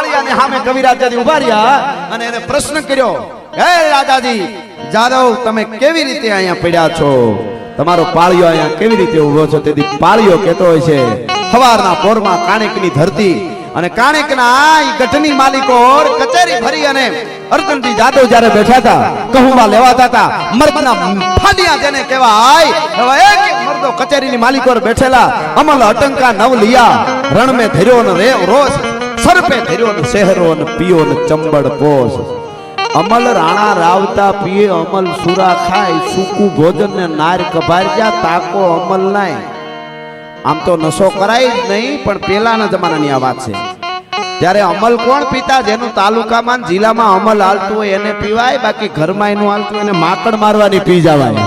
પાળિયાની સામે કવિરાજાજી ઉભા રહ્યા અને એને પ્રશ્ન કર્યો, હે રાજાજી જાદવ, તમે કેવી રીતે અહીંયા પડ્યા છો? તમારો પાળિયો અહીંયા કેવી રીતે ઉભો છો? તેથી પાળિયો કહેતો હોય છે, સવારના પોરમાં કાણેકની ધરતી અને કાણેકના આ ગઢની માલિકો કચેરી ભરી અને અર્જુનજી જાદવ જ્યારે બેઠા હતા, કહુંમાં લેવાતા હતા, મર્દના ફાડિયા જેને કહેવાય, હવે એક મર્દો કચેરીની માલિકો બેઠેલા, અમલ અટંકા નવ લિયા, રણ મે ધર્યો ને રે રોષ, સરપે ધર્યો ને શહેરો ને પીઓ ને ચંબડ પોષ. અમલ રાણા રાવતા પીએ, અમલ સુરા ખાય, સૂકું ભોજન ને નાર કભાર્યા, તાકો અમલ નાય. આમ તો નશો કરાય જ નહીં, પણ પેલાના જમાનાની આ વાત છે. ત્યારે અમલ કોણ પીતા? જેનું તાલુકામાં જિલ્લામાં અમલ હાલતું હોય એને પીવાય, બાકી ઘરમાં એનું હાલતું એને માકડ મારવાની પી જવાય.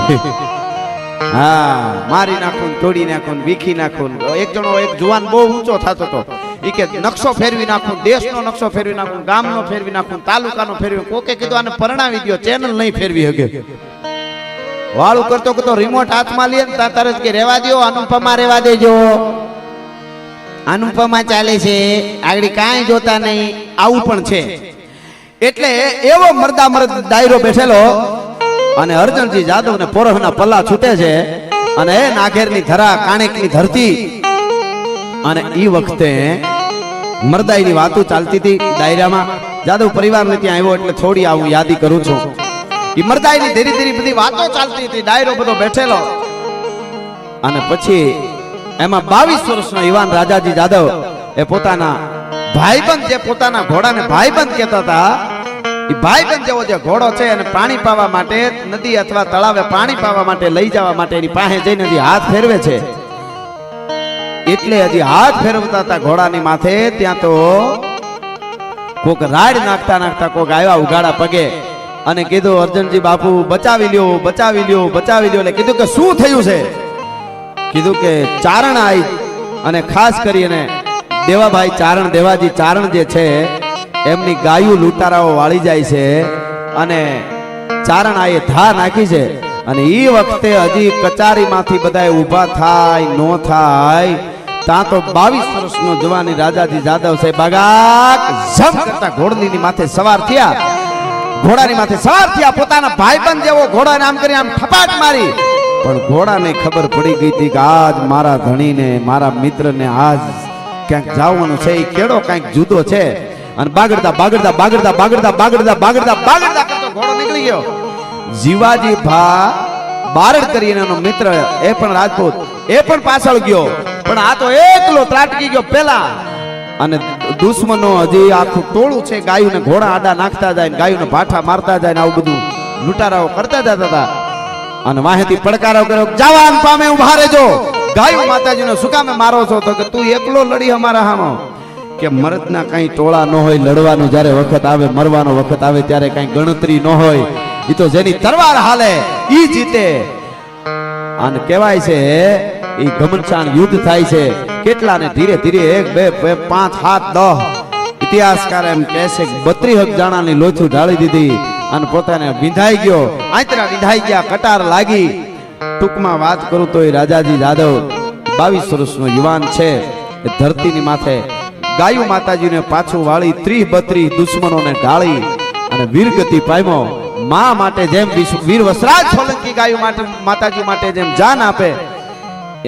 હા, મારી નાખું, તોડી નાખું, વીખી નાખું. એક જણો એક જુવાન બહુ ઊંચો થતો હતો, એ કે નકશો ફેરવી નાખું, દેશનો નકશો ફેરવી નાખું, ગામનો ફેરવી નાખું, તાલુકાનો ફેરવી. કોકે કીધું આને પરણાવી દો, ચેનલ નહીં ફેરવી શકે. વાળું કરતો કરતો રિમોટ હાથમાં લે ને તરત કે રેવા દો, અનુપમા રેવા દેજો, અનુપમા ચાલે છે, આગળ કાંઈ જોતા નહીં. આવું પણ છે. એટલે એવો મરદા મરદ ડાયરો બેઠેલો અને અર્જુનજી જાદવ ને પોરહના પલ્લા છૂટે છે અને એ નાગેરની ધરા, કાણેકની ધરતી. અને એ વખતે મરદાઈની વાતો ચાલતી હતી ડાયરામાં. જાદવ પરિવારને ત્યાં આવ્યો એટલે થોડી આવું યાદી કરું છું. એ મરદાઈની ધીરે ધીરે બધી વાતો ચાલતી હતી, ડાયરો બધો બેઠેલો. અને પછી એમાં 22 વર્ષનો યુવાન રાજાજી જાદવ એ પોતાના ભાઈબંધ, જે પોતાના ઘોડાને ભાઈબંધ કહેતા હતા, એ ભાઈબંધ જેવો જે ઘોડો છે અને પાણી પાવા માટે નદી અથવા તળાવે પાણી પાવા માટે લઈ જવા માટે એની પાસે જઈને હજી હાથ ફેરવે છે. એટલે હજી હાથ ફેરવતા હતા ઘોડાની માથે, ત્યાં તો કોક રાડ નાખતા નાખતા કોક આવ્યા ઉગાડા પગે અને કીધું, અર્જુનજી બાપુ બચાવી લ્યો, બચાવી લ્યો, બચાવી લ્યો. એટલે કીધું કે શું થયું છે? કીધું કે ચારણ આવી અને ખાસ કરીને દેવાભાઈ ચારણ, દેવાજી ચારણ જે છે એમની ગાયું લૂંટારાઓ વાળી જાય છે અને ચારણ આ ધા નાખી છે. અને એ વખતે હજી કચારીમાંથી બધા ઊભા થાય નો થાય, ત્યાં તો 22 વર્ષનો જવાની રાજાજી જાદવ સાહેબ બાગાક જમ કરતા ઘોડલીની માથે સવાર થયા, ઘોડાની માથે સવાર થયા. પોતાના ભાઈબંધ જેવો ઘોડાને આમ કરી આમ ઠપાટ મારી, પણ ઘોડાને ખબર પડી ગઈ હતી કે આજ મારા ધણીને, મારા મિત્રને આજ ક્યાંક જવાનું છે, એ કેડો કંઈક જુદો છે. અને બાગડતા બાગડતા બાગડતા બાગડતા બાગડતા બાગડતા બાગડતા કરતો ઘોડો નીકળી ગયો. જીવાજી ભા બારડ કરીને એનો મિત્ર, એ પણ રાજપૂત, એ પણ પાછળ ગયો, પણ આ તો એકલો ત્રાટકી ગયો પેલા. અને દુશ્મનો હજી આખું ટોળું છે, ગાયુંને ઘોડા આડા નાખતા જાય ને ગાયુંને ભાઠા મારતા જાય ને આવું બધું લૂંટારાઓ કરતા જતા હતા. અને વાહેથી પડકારો કર્યો, જવાન પામે ઉભા રહેજો, ગાયું માતાજીને શું કામે મારો છો? તો કે તું એકલો લડી અમારા હામો. કે મરદના કઈ ટોળા ન હોય, લડવાનું જ્યારે વખત આવે, મરવાનો વખત આવે ત્યારે કઈ ગણતરી ન હોય. એ તો જેની તરવાર હાલે ઈ જીતે. અને કહેવાય છે એ ઘમંડશાન યુદ્ધ થાય છે. કેટલા ને ધીરે ધીરે 1 2 5 7 10 ઇતિહાસકાર એમ કહે છે કે 32 જાણાની લોચું ઢાળી દીધી અને પોતાને વિંધાઈ ગયો, આંતરા વિંધાઈ ગયા, કટાર લાગી. ટૂંકમાં વાત કરું તો એ રાજાજી જાદવ 22 વર્ષનો યુવાન છે. એ ધરતીની માથે ગાયું માતાજીને પાછું વાળી 30 32 દુશ્મનોને ઢાળી અને વીરગતિ પામ્યો. માં માટે જેમ વીર વસરાજ સોલંકી ગાયું માટે માતાજી માટે જેમ જાન આપે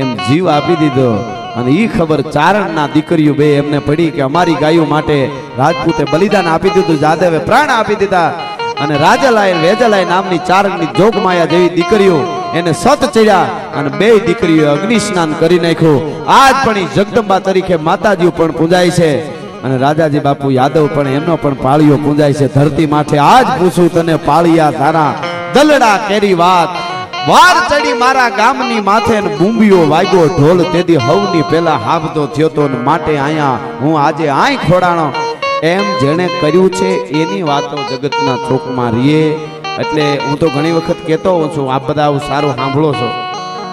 એમ જીવ આપી દીધો. અને ઈ ખબર ચારણના દીકરીઓ બે એમને પડી કે અમારી ગાયું માટે રાજપૂતે બલિદાન આપી દીધું, જાદવે પ્રાણ આપી દીધા. અને રાજલાય વેજલાય નામની ચારણની જોગમાયા જેવી દીકરીઓ એને સત ચડ્યા અને 2 દીકરીઓ અગ્નિ સ્નાન કરી નાખ્યું. આજ પણ જગદંબા તરીકે માતાજીઓ પણ પૂજાય છે અને રાજાજી બાપુ યાદવ પણ એમનો પણ પાળિયો પૂજાય છે ધરતી માથે. આજ પૂછું તને પાળિયા તારા દલડા કેરી વાત, વાર ચડી મારા ગામની માથે ને બુંબીઓ વાગ્યો ઢોલ, તેદી હવની પેલા હાબદો થયો તો માટે આયા હું આજે આય ખોડાણો. એમ જેણે કર્યું છે એની વાતો જગતના ચોકમાં રીએ. એટલે હું તો ઘણી વખત કહેતો હોઉં છું, આપ બધા આવું સારું સાંભળો છો.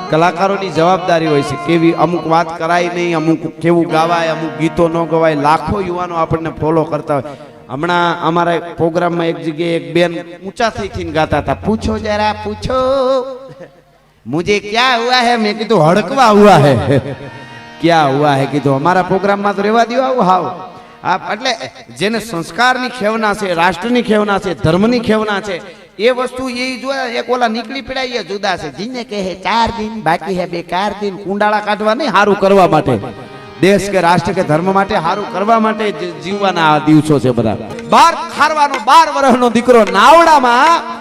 કલાકારોની જવાબદારી હોય છે કેવી અમુક વાત કરાય નહીં, અમુક કેવું ગાવાય, અમુક ગીતો ન ગવાય. લાખો યુવાનો આપણને ફોલો કરતા હોય. હમણાં અમારા પ્રોગ્રામમાં એક જગ્યાએ એક બેન ઊંચા થઈને ગાતા હતા, પૂછો જરા પૂછો મુझे क्या हुआ है. મેં કીધું હડકવા હુआ है. क्या हुआ है કીધું. અમારા પ્રોગ્રામમાં તો રહેવા દો આવું હાવ. હા એટલે જેને સંસ્કારની ખેવના છે, રાષ્ટ્રની ખેવના છે, ધર્મની ખેવના છે, એ વસ્તુ એ જો એક ઓલા નીકળી પડાય એ જુદા છે. જીને કહે 4 દિન બાકી હે બેકાર દિન, કુંડાળા કાઢવા નહીં, હારું કરવા માટે, દેશ કે રાષ્ટ્ર કે ધર્મ માટે હારું કરવા માટે જીવવાના આ દિવસો છે બધા. 12 ખારવાનો 12 વર્ષનો દીકરો નાવડામાં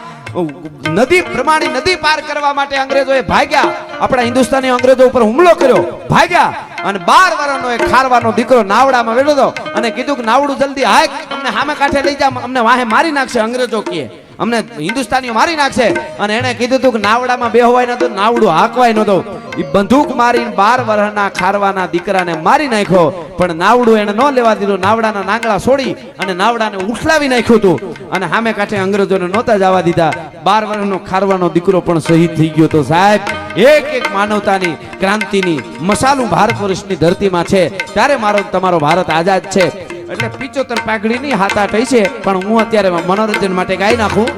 નદી પ્રમાણી નદી પાર કરવા માટે અંગ્રેજોએ ભાગ્યા, આપણા હિન્દુસ્તાની અંગ્રેજો ઉપર હુમલો કર્યો, ભાગ્યા અને 12 વર્ષનો એક ખારવાનો દીકરો નાવડામાં બેઠો હતો અને કીધું કે નાવડું જલ્દી હાક, અમને સામે કાંઠે લઈ જા, અમને વાહે મારી નાખશે અંગ્રેજો, કહે અમને હિન્દુસ્તાનીઓ મારી નાખશે. અને એને કીધું હતું કે નાવડામાં બેહવાય નતું, નાવડું હાંકવાય નતું. એ બંદૂક મારીને 12 વર્ષના ખારવાના દીકરાને મારી નાખ્યો, પણ નાવડું એને ન લેવા દીધું. નાવડાના નાંગળા છોડી અને નાવડાને ઉઠલાવી નાખ્યું હતું અને સામે કાંઠે અંગ્રેજોને નહોતા જવા દીધા. 12 વર્ષનો ખારવાનો દીકરો પણ શહીદ થઈ ગયો. તો સાહેબ, એક એક માનવતાની ક્રાંતિની મસાલું ભારત વર્ષની ધરતીમાં છે, ત્યારે મારો તમારો ભારત આઝાદ છે. એટલે 75 પાઘડીની હાથ આઠ છે, પણ હું અત્યારે મનોરંજન માટે ગાઈ નાખું.